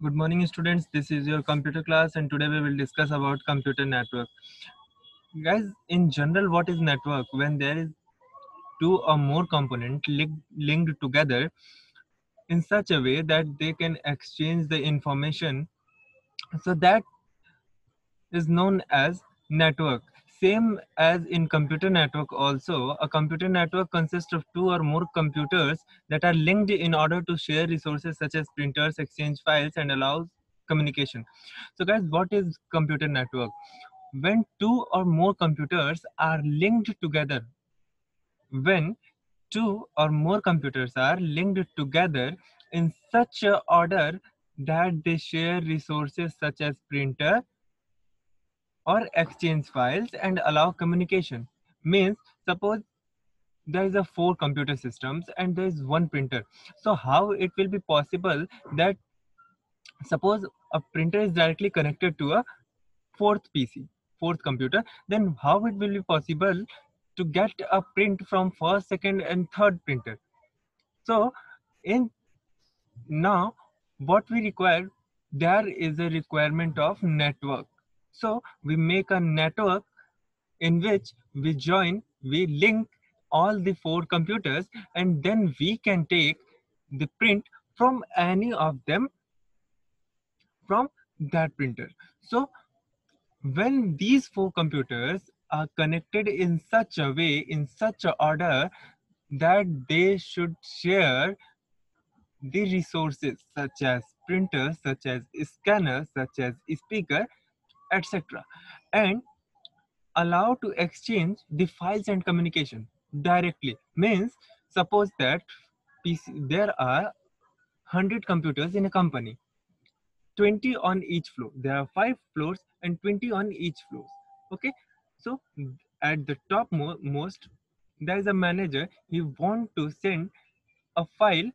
Good morning, students. This is your computer class, and today we will discuss about computer network. Guys, in general, what is network? When there is two or more components linked together in such a way that they can exchange the information, so that is known as network. Same as in computer network also, a computer network consists of two or more computers that are linked in order to share resources such as printers, exchange files, and allows communication. So guys, what is computer network? When two or more computers are linked together, when two or more computers are linked together in such a order that they share resources such as printer or exchange files and allow communication. Means, suppose there is a four computer systems and there is one printer. So how it will be possible that suppose a printer is directly connected to a fourth PC, fourth computer, then how it will be possible to get a print from first, second, and third printer? So in now what we require, there is a requirement of network. So we make a network in which we link all the four computers, and then we can take the print from any of them from that printer. So when these four computers are connected in such a way, in such a order that they should share the resources such as printers, such as scanners, such as speaker, etc., and allow to exchange the files and communication directly. Means, suppose that there are 100 computers in a company, 20 on each floor. There are 5 floors and 20 on each floor. Okay, so at the top most, there is a manager. He want to send a file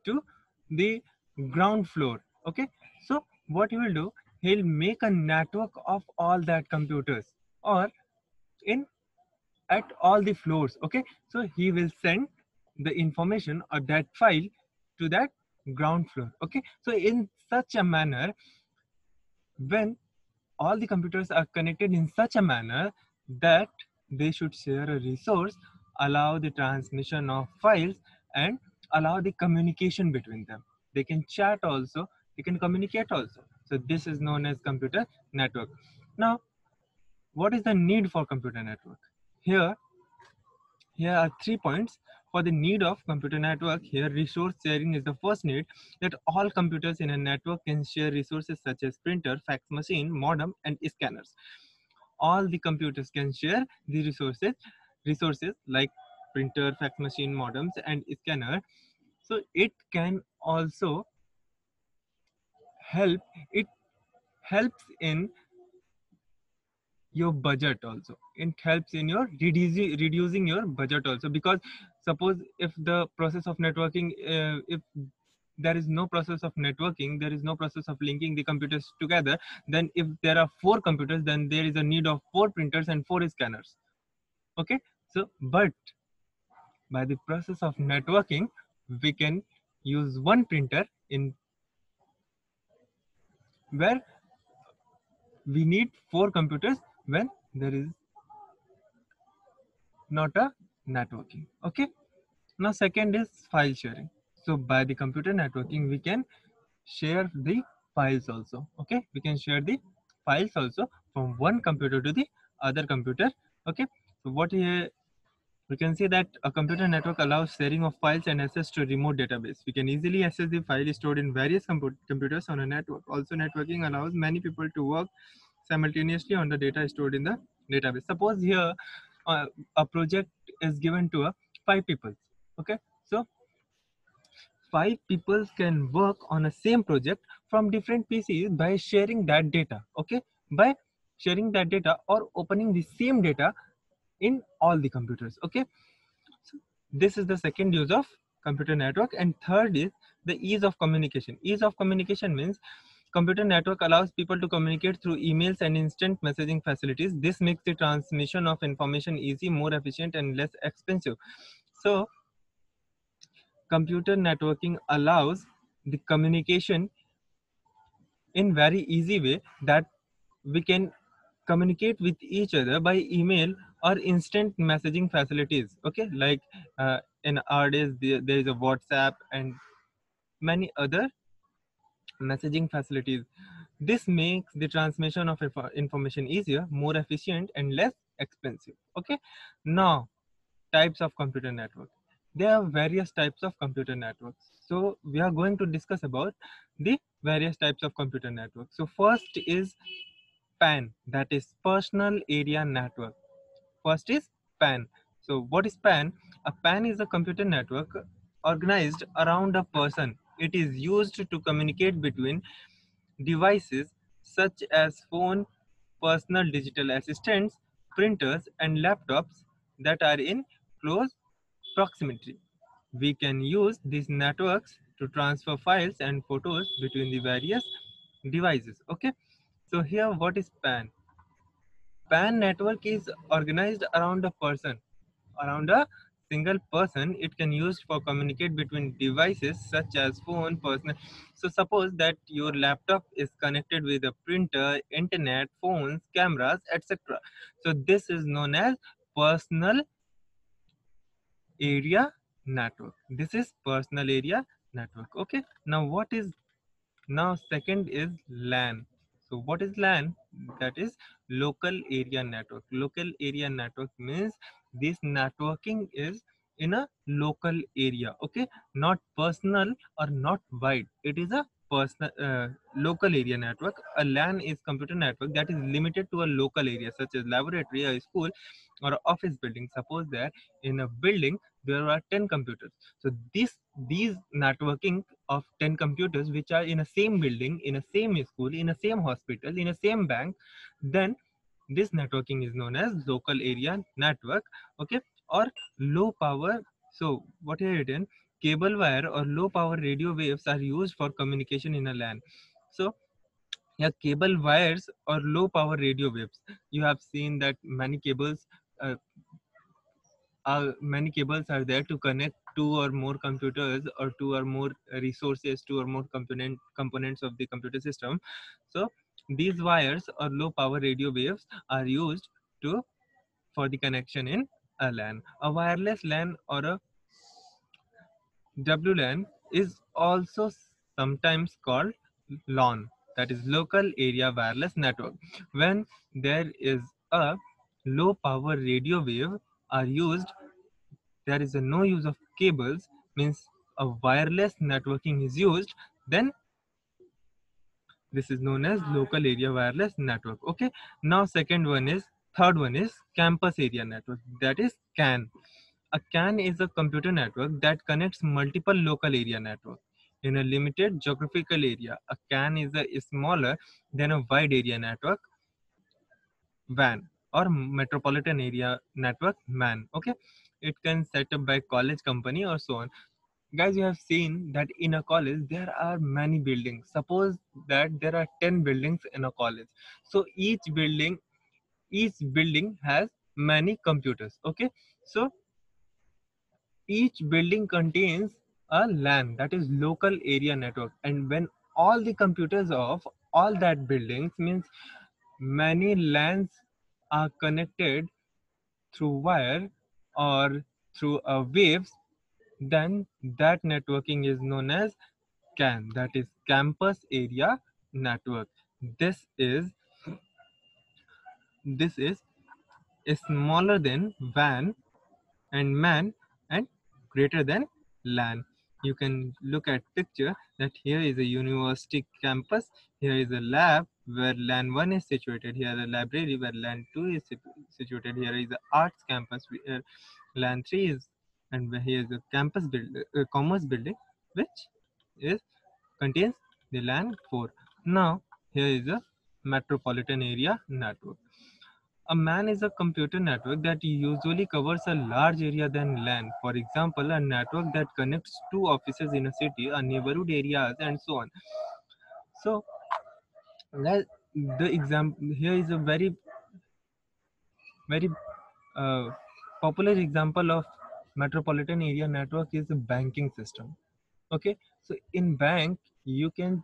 to the ground floor. Okay, so what he will do, he'll make a network of all that computers, or in at all the floors. Okay, so he will send the information or that file to that ground floor. Okay, so in such a manner, when all the computers are connected in such a manner that they should share a resource, allow the transmission of files, and allow the communication between them. They can chat also, they can communicate also. So this is known as computer network. Now, what is the need for computer network? Here here are 3 points for the need of computer network. Here, resource sharing is the first need, that all computers in a network can share resources such as printer, fax machine, modem, and scanners. All the computers can share the resources like printer, fax machine, modems, and scanner. So it can also help. It helps in your budget also. It helps in your reducing your budget also, because suppose if the process of networking, if there is no process of networking, there is no process of linking the computers together, then if there are four computers, then there is a need of four printers and four scanners. Okay, so but by the process of networking, we can use one printer in where we need four computers when there is not a networking. Okay, now second is file sharing. So by the computer networking, we can share the files also. Okay, we can share the files also from one computer to the other computer. Okay, so what here we can see that a computer network allows sharing of files and access to a remote database. We can easily access the file stored in various computers on a network. Also, networking allows many people to work simultaneously on the data stored in the database. Suppose here a project is given to 5 people. Okay, so 5 people can work on a same project from different PCs by sharing that data. Okay, by sharing that data or opening the same data in all the computers. Okay, so this is the second use of computer network. And third is the ease of communication. Ease of communication means computer network allows people to communicate through emails and instant messaging facilities. This makes the transmission of information easy, more efficient, and less expensive. So computer networking allows the communication in very easy way, that we can communicate with each other by email or instant messaging facilities. Okay, like in our days there is a WhatsApp and many other messaging facilities. This makes the transmission of information easier, more efficient, and less expensive. Okay, now types of computer network. There are various types of computer networks. So we are going to discuss about the various types of computer networks. So first is PAN, that is Personal Area Network. First is PAN. So what is PAN? A PAN is a computer network organized around a person. It is used to communicate between devices such as phone, personal digital assistants, printers, and laptops that are in close proximity. We can use these networks to transfer files and photos between the various devices. Okay, so here what is PAN? PAN network is organized around a person, around a single person. It can used for communicate between devices such as phone, personal. So suppose that your laptop is connected with a printer, internet, phones, cameras, etc. So this is known as personal area network. This is personal area network. Okay, now what is, now second is LAN. So what is LAN? That is local area network. Local area network means this networking is in a local area. Okay, not personal or not wide. It is a personal local area network. A LAN is computer network that is limited to a local area such as laboratory, a school, or a office building. Suppose that in a building there are 10 computers. So these networking of 10 computers which are in a same building, in a same school, in a same hospital, in a same bank, then this networking is known as local area network. Okay, or low power. So what is written, cable wire or low power radio waves are used for communication in a LAN. So yeah, cable wires or low power radio waves, you have seen that uh, many cables are there to connect two or more computers or two or more resources, two or more components of the computer system. So these wires or low power radio waves are used to for the connection in a LAN. A wireless LAN or a WLAN is also sometimes called LAN, that is local area wireless network. When there is a low power radio wave are used, there is a no use of cables, means a wireless networking is used, then this is known as local area wireless network. Okay, now third one is campus area network, that is CAN. A CAN is a computer network that connects multiple local area network in a limited geographical area. A CAN is a smaller than a wide area network, WAN, or metropolitan area network, MAN. Okay, it can set up by college, company, or so on. Guys, you have seen that in a college there are many buildings. Suppose that there are 10 buildings in a college. So each building has many computers. Okay, so each building contains a LAN, that is local area network, and when all the computers of all that buildings, means many LANs are connected through wire or through waves, then that networking is known as CAN, that is campus area network. This is this is smaller than WAN and MAN and greater than LAN. You can look at picture that here is a university campus, here is a lab where LAN 1 is situated, here a library where LAN 2 is situated, here is the arts campus where LAN 3 is, and here is a commerce building which is contains the LAN 4. Now here is a metropolitan area network. A MAN is a computer network that usually covers a large area than LAN. For example, a network that connects two offices in a city, a neighborhood areas, and so on. So, let the example here is a very popular example of metropolitan area network is a banking system. Okay, so in bank you can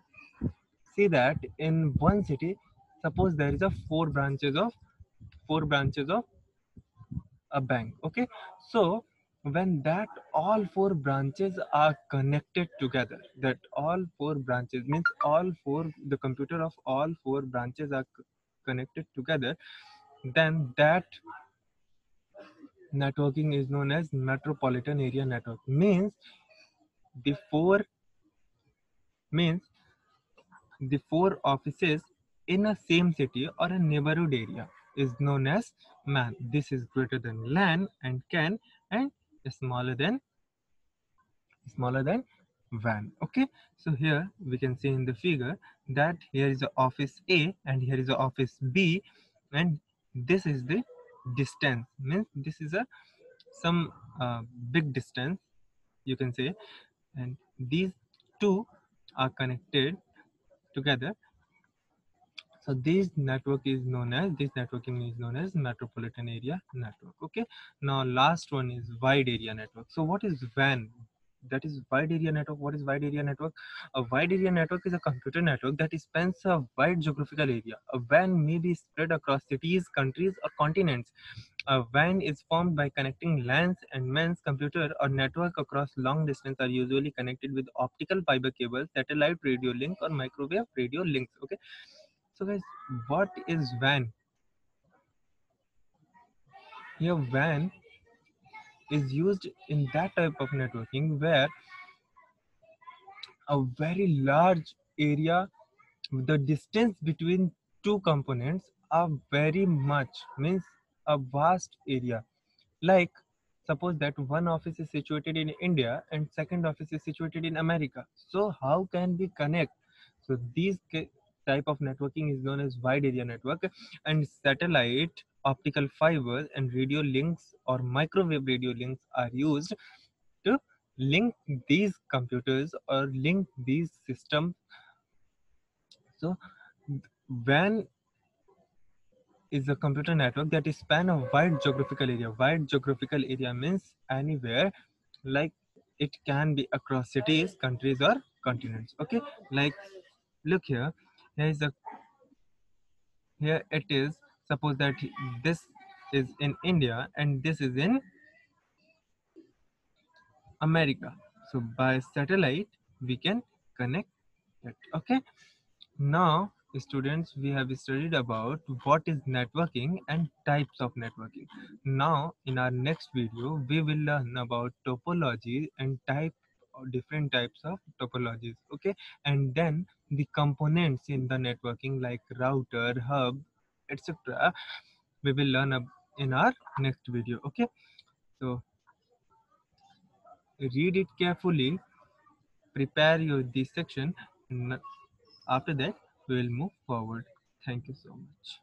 see that in one city, suppose there is a four branches of a bank. Okay, so when that all four branches are connected together, that all four branches means all four, the computer of all four branches are connected together, then that networking is known as metropolitan area network. Means the four means the four offices in a same city or a neighborhood area is known as MAN. This is greater than LAN and CAN, and smaller than WAN. Okay, so here we can see in the figure that here is the office A and here is the office B, and this is the distance. Means this is a some big distance, you can say, and these two are connected together. So this networking is known as metropolitan area network. Okay. Now last one is wide area network. So what is WAN? That is wide area network. What is wide area network? A wide area network is a computer network that spans a wide geographical area. A WAN may be spread across cities, countries, or continents. A WAN is formed by connecting LANs and MANs. Computer or network across long distance are usually connected with optical fiber cables, satellite radio link, or microwave radio links. Okay. So guys, what is WAN? Here WAN is used in that type of networking where a very large area, the distance between two components are very much, means a vast area. Like suppose that one office is situated in India and second office is situated in America. So how can we connect? So these type of networking is known as wide area network, and satellite, optical fiber, and radio links or microwave radio links are used to link these computers or link these systems. So WAN is a computer network that is span a wide geographical area. Wide geographical area means anywhere, like it can be across cities, countries, or continents. Okay, like look here, here is a here it is. Suppose that this is in India and this is in America. So by satellite we can connect it. Okay. Now, students, we have studied about what is networking and types of networking. Now, in our next video, we will learn about topology and different types of topologies. Okay, and then the components in the networking like router, hub, etc. We will learn in our next video. Okay, so read it carefully, prepare your this section, and after that we will move forward. Thank you so much.